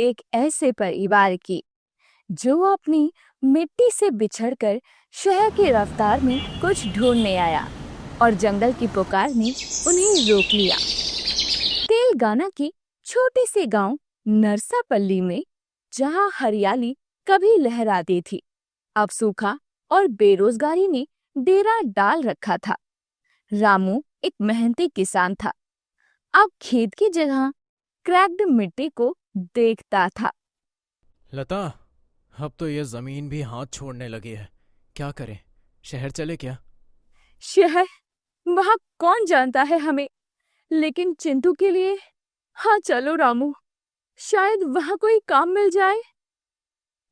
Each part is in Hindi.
एक ऐसे परिवार की जो अपनी मिट्टी से बिछड़कर शहर की रफ्तार में कुछ ढूंढने आया और जंगल की पुकार ने उन्हें रोक लिया। तेलंगाना की छोटी सी गांव नरसापल्ली में, जहां हरियाली कभी लहराती थी, अब सूखा और बेरोजगारी ने डेरा डाल रखा था। रामू एक मेहनती किसान था। अब खेत की जगह क्रैक्ड मिट्टी को देखता था। लता, अब तो ये जमीन भी हाथ छोड़ने लगी है। क्या करें? शहर चले क्या? शहर? वहाँ कौन जानता है हमें, लेकिन चिंटू के लिए हाँ चलो रामू, शायद वहाँ कोई काम मिल जाए।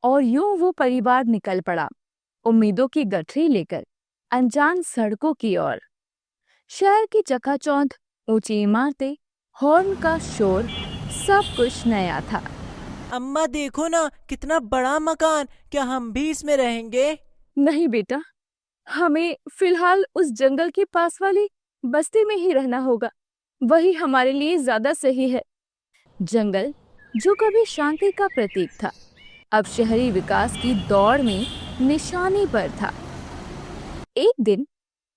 और यूं वो परिवार निकल पड़ा, उम्मीदों की गठरी लेकर अनजान सड़कों की ओर। शहर की चकाचौंध, ऊंची इमारतें, हॉर्न का शोर, सब कुछ नया था। अम्मा देखो ना, कितना बड़ा मकान। क्या हम भी इसमें रहेंगे? नहीं बेटा, हमें फिलहाल उस जंगल के पास वाली बस्ती में ही रहना होगा। वही हमारे लिए ज्यादा सही है। जंगल, जो कभी शांति का प्रतीक था, अब शहरी विकास की दौड़ में निशाने पर था। एक दिन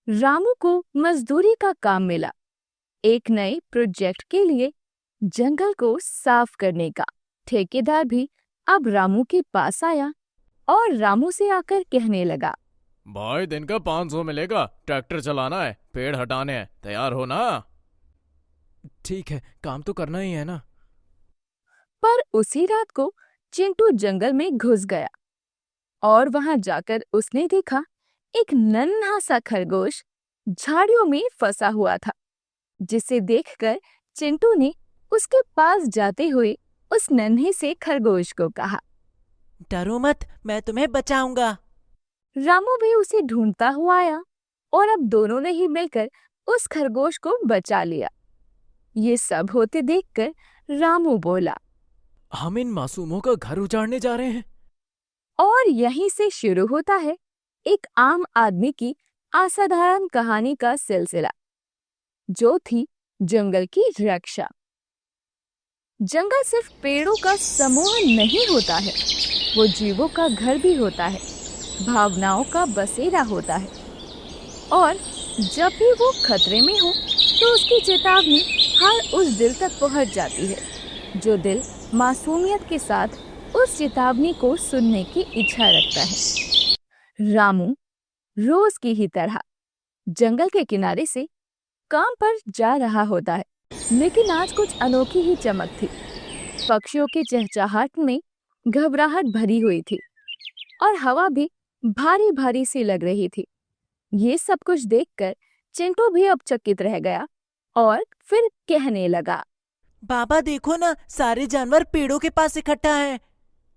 रामू को मजदूरी का काम मिला, एक नए प्रोजेक्ट के लिए जंगल को साफ करने का। ठेकेदार भी अब रामू के पास आया और रामू से आकर कहने लगा, भाई, दिन का 500 मिलेगा। ट्रैक्टर चलाना है, पेड़ हटाने हैं, तैयार हो ना? ठीक है, काम तो करना ही है ना। पर उसी रात को चिंटू जंगल में घुस गया और वहां जाकर उसने देखा एक नन्हा सा खरगोश झाड़ियों में फंसा हुआ था, जिसे देखकर चिंटू ने उसके पास जाते हुए उस नन्हे से खरगोश को कहा। डरो मत, मैं तुम्हें बचाऊंगा। रामू भी उसे ढूंढता हुआ आया और अब दोनों ने ही मिलकर उस खरगोश को बचा लिया। ये सब होते देखकर रामू बोला, हम इन मासूमों का घर उजाड़ने जा रहे हैं। और यहीं से शुरू होता है एक आम आदमी की असाधारण कहानी का सिलसिला, जो थी जंगल की रक्षा। जंगल सिर्फ पेड़ों का समूह नहीं होता है, वो जीवों का घर भी होता है, भावनाओं का बसेरा होता है। और जब भी वो खतरे में हो तो उसकी चेतावनी हर उस दिल तक पहुंच जाती है जो दिल मासूमियत के साथ उस चेतावनी को सुनने की इच्छा रखता है। रामू रोज की ही तरह जंगल के किनारे से काम पर जा रहा होता है, लेकिन आज कुछ अनोखी ही चमक थी। पक्षियों के चहचहाट में घबराहट भरी हुई थी और हवा भी भारी भारी सी लग रही थी। ये सब कुछ देखकर चिंटू भी अब चकित रह गया और फिर कहने लगा, बाबा देखो ना, सारे जानवर पेड़ों के पास इकट्ठा हैं।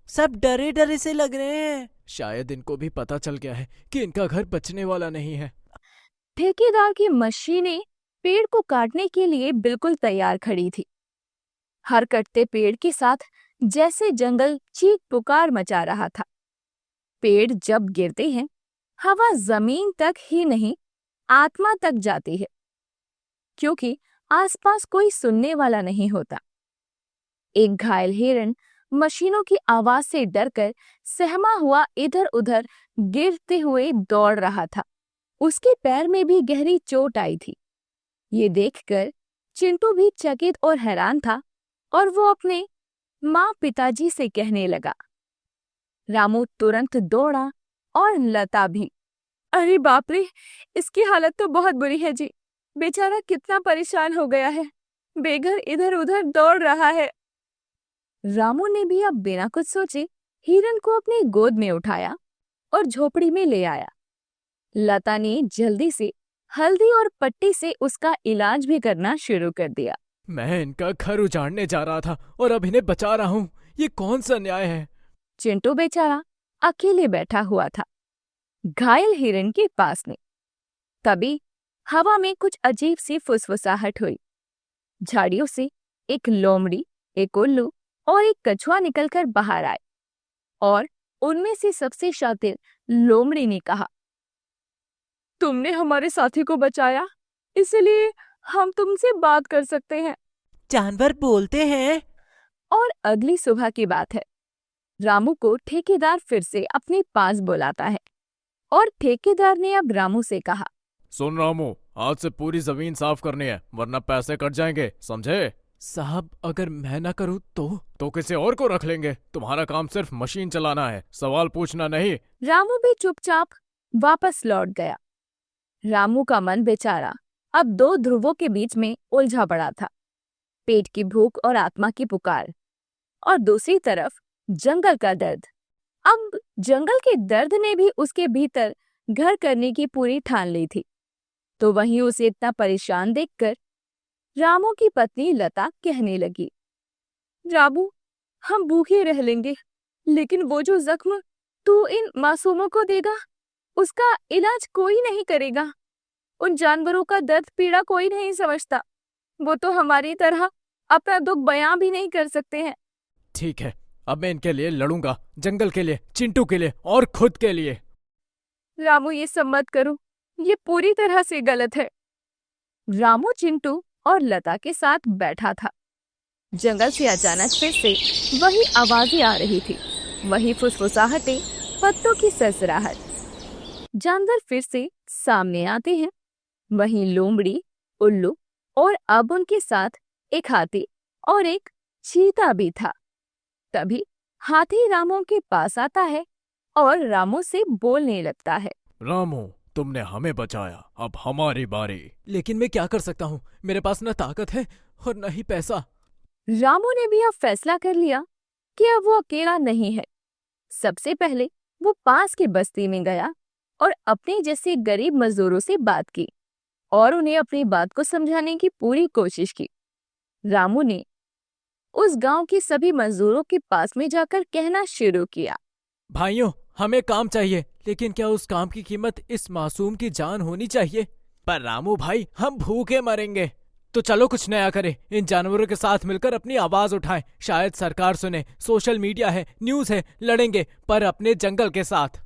सब डरे डरे से लग रहे हैं। शायद इनको भी पता चल गया है कि इनका घर बचने वाला नहीं है। ठेकेदार की मशीनें पेड़ को काटने के लिए बिल्कुल तैयार खड़ी थी। हर कटते पेड़ के साथ जैसे जंगल चीख पुकार मचा रहा था। पेड़ जब गिरते हैं, हवा जमीन तक ही नहीं, आत्मा तक जाती है, क्योंकि आसपास कोई सुनने वाला नहीं होता। एक घायल हिरण मशीनों की आवाज से डरकर सहमा हुआ इधर उधर गिरते हुए दौड़ रहा था। उसके पैर में भी गहरी चोट आई थी। ये देखकर चिंटू भी चकित और हैरान था और वो अपने माँ पिताजी से कहने लगा। रामू तुरंत दौड़ा और लता भी। अरे बाप रे, इसकी हालत तो बहुत बुरी है जी। बेचारा कितना परेशान हो गया है, बेघर इधर उधर दौड़ रहा है। रामू ने भी अब बिना कुछ सोचे हिरन को अपनी गोद में उठाया और झोपड़ी में ले आया। लता ने जल्दी से हल्दी और पट्टी से उसका इलाज भी करना शुरू कर दिया। मैं इनका घर उजाड़ने जा रहा था और अब इन्हें बचा रहा हूँ। ये कौन सा न्याय है? चिंटू बेचारा अकेले बैठा हुआ था, घायल हिरन के पास में। तभी हवा में कुछ अजीब सी फुसफुसाहट हुई। झाड़ियों से एक लोमड़ी, एक उल्लू और एक कछुआ निकलकर बाहर आए और उनमें से सबसे शातिर लोमड़ी ने कहा, तुमने हमारे साथी को बचाया, इसलिए हम तुमसे बात कर सकते हैं। जानवर बोलते हैं। और अगली सुबह की बात है। रामू को ठेकेदार फिर से अपने पास बुलाता है और ठेकेदार ने अब रामू से कहा, सुन रामू, आज से पूरी जमीन साफ करनी है वरना पैसे कट जाएंगे, समझे? साहब अगर मैं ना करूँ तो किसी और को रख लेंगे। तुम्हारा काम सिर्फ मशीन चलाना है, सवाल पूछना नहीं। रामू भी चुपचाप वापस लौट गया। रामू का मन बेचारा अब दो ध्रुवों के बीच में उलझा पड़ा था, पेट की भूख और आत्मा की पुकार, और दूसरी तरफ जंगल का दर्द। अब जंगल के दर्द ने भी उसके भीतर घर करने की पूरी ठान ली थी। तो वहीं उसे इतना परेशान देखकर रामू की पत्नी लता कहने लगी, रामू, हम भूखे रह लेंगे, लेकिन वो जो जख्म तू इन मासूमों को देगा उसका इलाज कोई नहीं करेगा। उन जानवरों का दर्द पीड़ा कोई नहीं समझता। वो तो हमारी तरह अपना दुख बयां भी नहीं कर सकते हैं। ठीक है, अब मैं इनके लिए लड़ूंगा, जंगल के लिए, चिंटू के लिए और खुद के लिए। रामू, ये सब मत करो, ये पूरी तरह से गलत है। रामू चिंटू और लता के साथ बैठा था। जंगल से अचानक फिर से वही आवाजें आ रही थी, वही फुसफुसाहटें, पत्तों की सरसराहट। जानवर फिर से सामने आते हैं, वहीं लोमड़ी, उल्लू और अब उनके साथ एक हाथी और एक चीता भी था। तभी हाथी रामू के पास आता है और रामू से बोलने लगता है, रामू, तुमने हमें बचाया, अब हमारी बारी। लेकिन मैं क्या कर सकता हूँ, मेरे पास न ताकत है और न ही पैसा। रामू ने भी अब फैसला कर लिया कि अब वो अकेला नहीं है। सबसे पहले वो पास की बस्ती में गया और अपने जैसे गरीब मजदूरों से बात की और उन्हें अपनी बात को समझाने की पूरी कोशिश की। रामू ने उस गांव के सभी मजदूरों के पास में जाकर कहना शुरू किया, भाइयों, हमें काम चाहिए, लेकिन क्या उस काम की कीमत इस मासूम की जान होनी चाहिए? पर रामू भाई, हम भूखे मरेंगे। तो चलो कुछ नया करें, इन जानवरों के साथ मिलकर अपनी आवाज उठाएं। शायद सरकार सुने, सोशल मीडिया है, न्यूज है, लड़ेंगे पर अपने जंगल के साथ।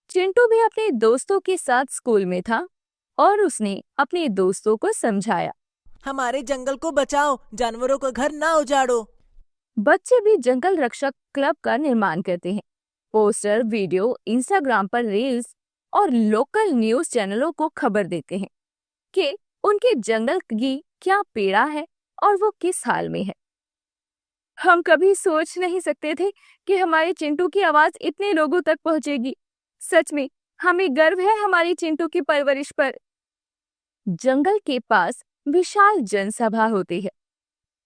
चिंटू भी अपने दोस्तों के साथ स्कूल में था और उसने अपने दोस्तों को समझाया, हमारे जंगल को बचाओ, जानवरों का घर ना उजाड़ो। बच्चे भी जंगल रक्षक क्लब का निर्माण करते हैं। पोस्टर, वीडियो, इंस्टाग्राम पर रील्स और लोकल न्यूज चैनलों को खबर देते हैं कि उनके जंगल की क्या पीड़ा है और वो किस हाल में है। हम कभी सोच नहीं सकते थे कि हमारे चिंटू की आवाज इतने लोगों तक पहुंचेगी। सच में हमें गर्व है हमारी चिंटू की परवरिश पर। जंगल के पास विशाल जनसभा होती है।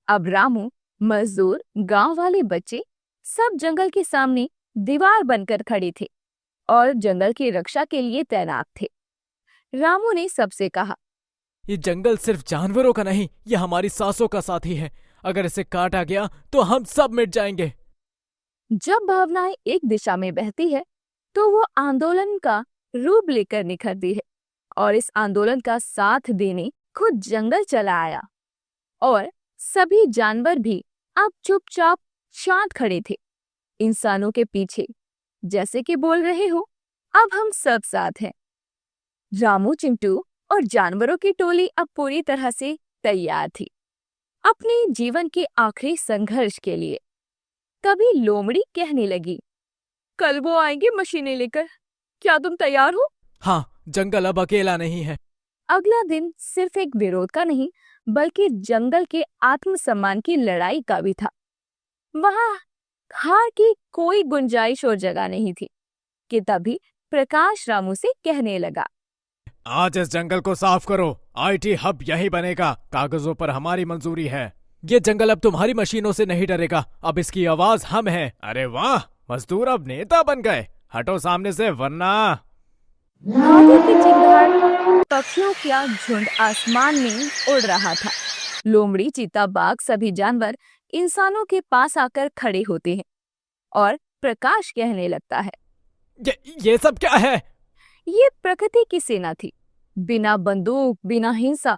अब रामू, मजदूर, गांव वाले बच्चे सब जंगल के सामने दीवार बनकर खड़े थे और जंगल की रक्षा के लिए तैनात थे। रामू ने सबसे कहा, ये जंगल सिर्फ जानवरों का नहीं, ये हमारी सांसों का साथी है। अगर इसे काटा गया तो हम सब मिट जाएंगे। जब भावनाएं एक दिशा में बहती है तो वो आंदोलन का रूप लेकर निखरती है, और इस आंदोलन का साथ देने खुद जंगल चला आया और सभी जानवर भी अब चुपचाप शांत खड़े थे, इंसानों के पीछे, जैसे कि बोल रहे हो, अब हम सब साथ हैं। रामू, चिंटू और जानवरों की टोली अब पूरी तरह से तैयार थी अपने जीवन के आखिरी संघर्ष के लिए। तभी लोमड़ी कहने लगी, कल वो आएंगे मशीनें लेकर, क्या तुम तैयार हो? हाँ, जंगल अब अकेला नहीं है। अगला दिन सिर्फ एक विरोध का नहीं, बल्कि जंगल के आत्मसम्मान की लड़ाई का भी था। वहां हार की कोई गुंजाइश और जगह नहीं थी कि तभी प्रकाश रामू से कहने लगा, आज इस जंगल को साफ करो, आईटी हब यही बनेगा, कागजों पर हमारी मंजूरी है। ये जंगल अब तुम्हारी मशीनों से नहीं डरेगा, अब इसकी आवाज हम हैं। अरे वाह, मजदूर अब नेता बन गए, हटो सामने से वरना। हाथी की चिंगार, पक्षियों का झुंड आसमान में उड़ रहा था। लोमड़ी, चीता, बाघ, सभी जानवर इंसानों के पास आकर खड़े होते हैं और प्रकाश कहने लगता है, ये सब क्या है? ये प्रकृति की सेना थी, बिना बंदूक, बिना हिंसा,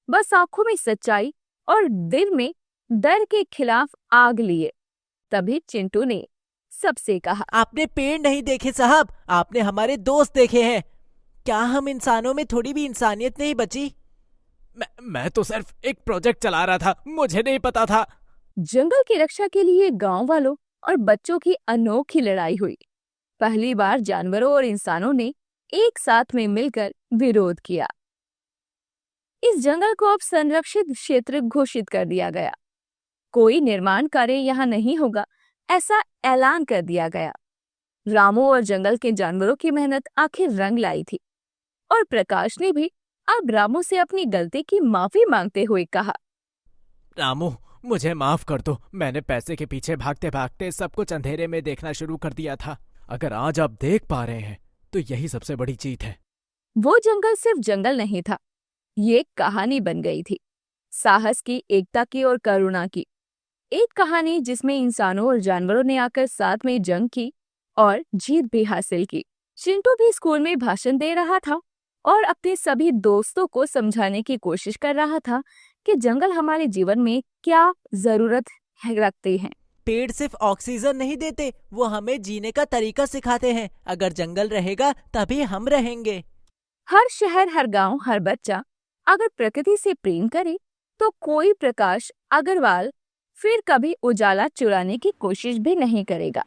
बस आंखों में सच्चाई और दिल में डर के खिलाफ आग लिए। तभी चिंटू ने सबसे कहा, आपने पेड़ नहीं देखे साहब, आपने हमारे दोस्त देखे हैं। क्या हम इंसानों में थोड़ी भी इंसानियत नहीं बची? मैं तो सिर्फ एक प्रोजेक्ट चला रहा था, मुझे नहीं पता था। जंगल की रक्षा के लिए गांव वालों और बच्चों की अनोखी लड़ाई हुई। पहली बार जानवरों और इंसानों ने एक साथ में मिलकर विरोध किया। इस जंगल को अब संरक्षित क्षेत्र घोषित कर दिया गया। कोई निर्माण कार्य यहाँ नहीं होगा, ऐसा ऐलान कर दिया गया। रामू और जंगल के जानवरों की मेहनत आखिर रंग लाई थी और प्रकाश ने भी अब रामू से अपनी गलती की माफी मांगते हुए कहा, रामू, मुझे माफ कर दो। मैंने पैसे के पीछे भागते भागते सब कुछ अंधेरे में देखना शुरू कर दिया था। अगर आज आप देख पा रहे हैं तो यही सबसे बड़ी जीत है। वो जंगल सिर्फ जंगल नहीं था, ये एक कहानी बन गई थी, साहस की, एकता की और करुणा की। एक कहानी जिसमें इंसानों और जानवरों ने आकर साथ में जंग की और जीत भी हासिल की। चिंटू भी स्कूल में भाषण दे रहा था और अपने सभी दोस्तों को समझाने की कोशिश कर रहा था कि जंगल हमारे जीवन में क्या जरूरत रखते हैं। पेड़ सिर्फ ऑक्सीजन नहीं देते, वो हमें जीने का तरीका सिखाते हैं। अगर जंगल रहेगा तभी हम रहेंगे। हर शहर, हर गांव, हर बच्चा अगर प्रकृति से प्रेम करे तो कोई प्रकाश अग्रवाल फिर कभी उजाला चुराने की कोशिश भी नहीं करेगा।